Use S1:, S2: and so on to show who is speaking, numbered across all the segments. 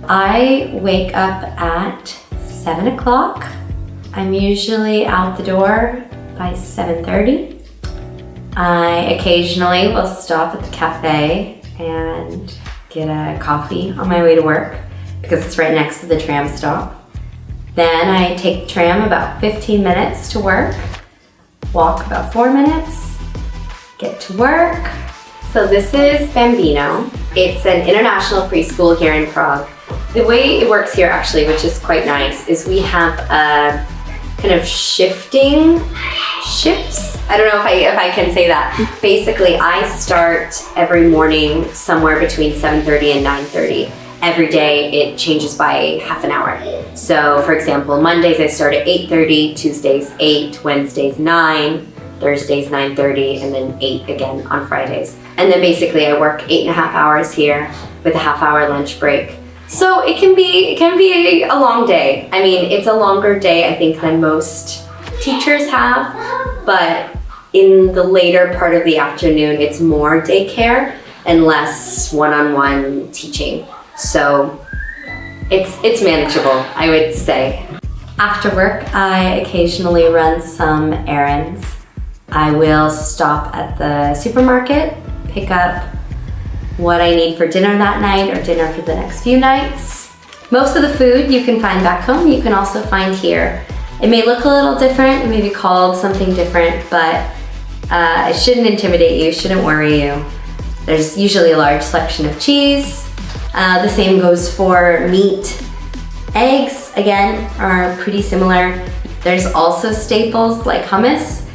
S1: I wake up at 7 o'clock. I'm usually out the door by 7:30. I occasionally will stop at the cafe and get a coffee on my way to work because it's right next to the tram stop. Then I take the tram about 15 minutes to work, walk about 4 minutes, get to work. So this is Bambino. It's an international preschool here in Prague. The way it works here actually, which is quite nice, is we have a kind of shifting shifts. I don't know if I can say that. Basically, I start every morning somewhere between 7:30 and 9:30. Every day it changes by half an hour. So for example, Mondays I start at 8:30, Tuesdays 8, Wednesdays 9, Thursdays 9:30, and then 8 again on Fridays. And then basically I work 8.5 hours here with a half-hour lunch break. So it can be a long day. I mean, it's a longer day I think than most teachers have, but in the later part of the afternoon it's more daycare and less one-on-one teaching. So it's manageable, I would say. After work, I occasionally run some errands. I will stop at the supermarket, pick up what I need for dinner that night or dinner for the next few nights. Most of the food you can find back home, you can also find here. It may look a little different, it may be called something different, but it shouldn't intimidate you, shouldn't worry you. There's usually a large selection of cheese. The same goes for meat. Eggs, again, are pretty similar. There's also staples like hummus.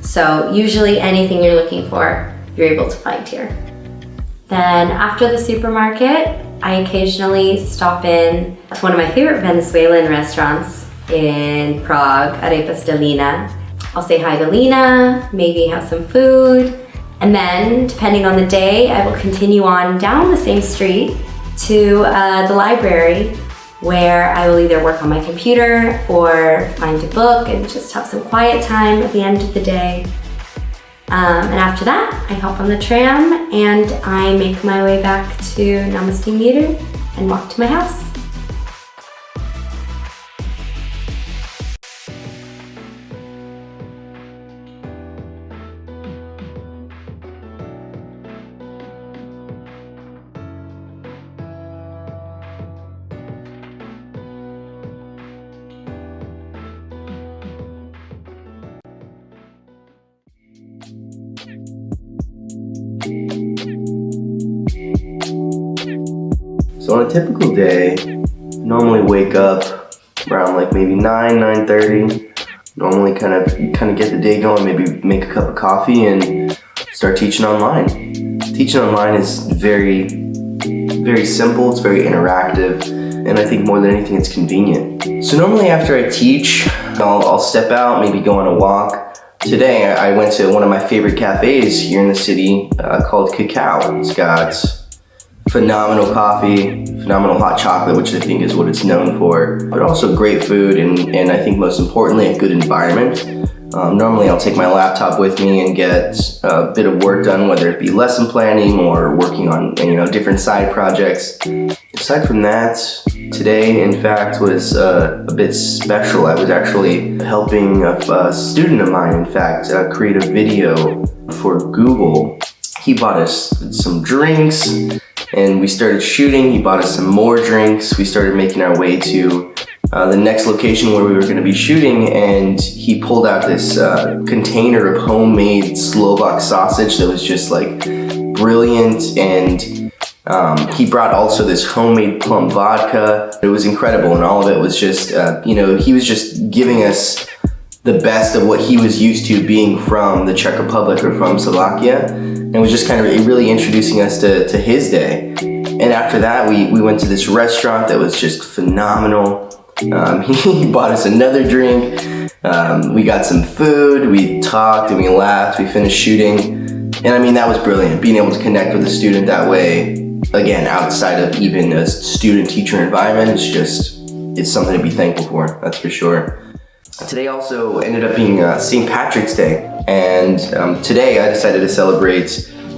S1: So usually anything you're looking for, you're able to find here. Then after the supermarket, I occasionally stop in to one of my favorite Venezuelan restaurants in Prague, Arepas de Lina. I'll say hi to Lina, maybe have some food, and then depending on the day, I will continue on down the same street to the library where I will either work on my computer or find a book and just have some quiet time at the end of the day. And after that, I hop on the tram and I make my way back to Namaste Miru and walk to my house.
S2: So on a typical day, I normally wake up around like maybe 9:30. Normally kind of get the day going, maybe make a cup of coffee and start teaching online. Teaching online is very simple, it's very interactive, and I think more than anything it's convenient. So normally after I teach, I'll step out, maybe go on a walk. Today I went to one of my favorite cafes here in the city called Cacao. It's got phenomenal coffee, phenomenal hot chocolate, which I think is what it's known for, but also great food and I think most importantly a good environment. Normally I'll take my laptop with me and get a bit of work done, whether it be lesson planning or working on different side projects. Aside from that, today in fact was a bit special. I was actually helping a student of mine in fact create a video for Google. He bought us some drinks and we started shooting. He bought us some more drinks. We started making our way to the next location where we were going to be shooting, and he pulled out this container of homemade Slovak sausage that was just like brilliant, and he brought also this homemade plum vodka. It was incredible, and all of it was just, he was just giving us the best of what he was used to being from the Czech Republic or from Slovakia, and was just kind of really introducing us to his day. And after that, we went to this restaurant that was just phenomenal. He bought us another drink. We got some food, we talked and we laughed, we finished shooting. And I mean, that was brilliant. Being able to connect with a student that way, again, outside of even a student-teacher environment, it's something to be thankful for, that's for sure. Today also ended up being St. Patrick's Day, and today I decided to celebrate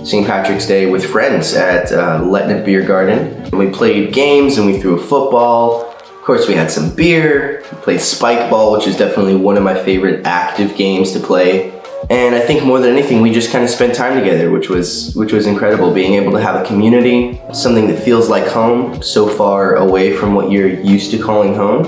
S2: St. Patrick's Day with friends at Letna Beer Garden. And we played games and we threw a football. Of course, we had some beer, we played spike ball, which is definitely one of my favorite active games to play. And I think more than anything, we just kind of spent time together, which was incredible. Being able to have a community, something that feels like home, so far away from what you're used to calling home,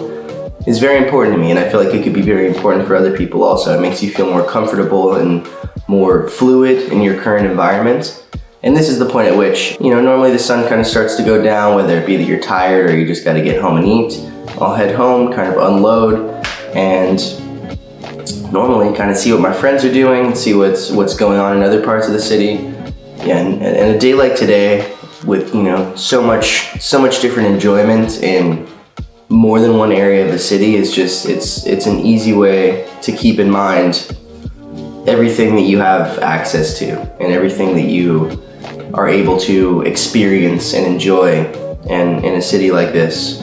S2: is very important to me. And I feel like it could be very important for other people also. It makes you feel more comfortable and more fluid in your current environment. And this is the point at which, normally the sun kind of starts to go down, whether it be that you're tired or you just got to get home and eat. I'll head home, kind of unload, and normally kind of see what my friends are doing, see what's going on in other parts of the city. Yeah, and a day like today with, so much different enjoyment in more than one area of the city is just, it's an easy way to keep in mind everything that you have access to and everything that you are able to experience and enjoy in a city like this.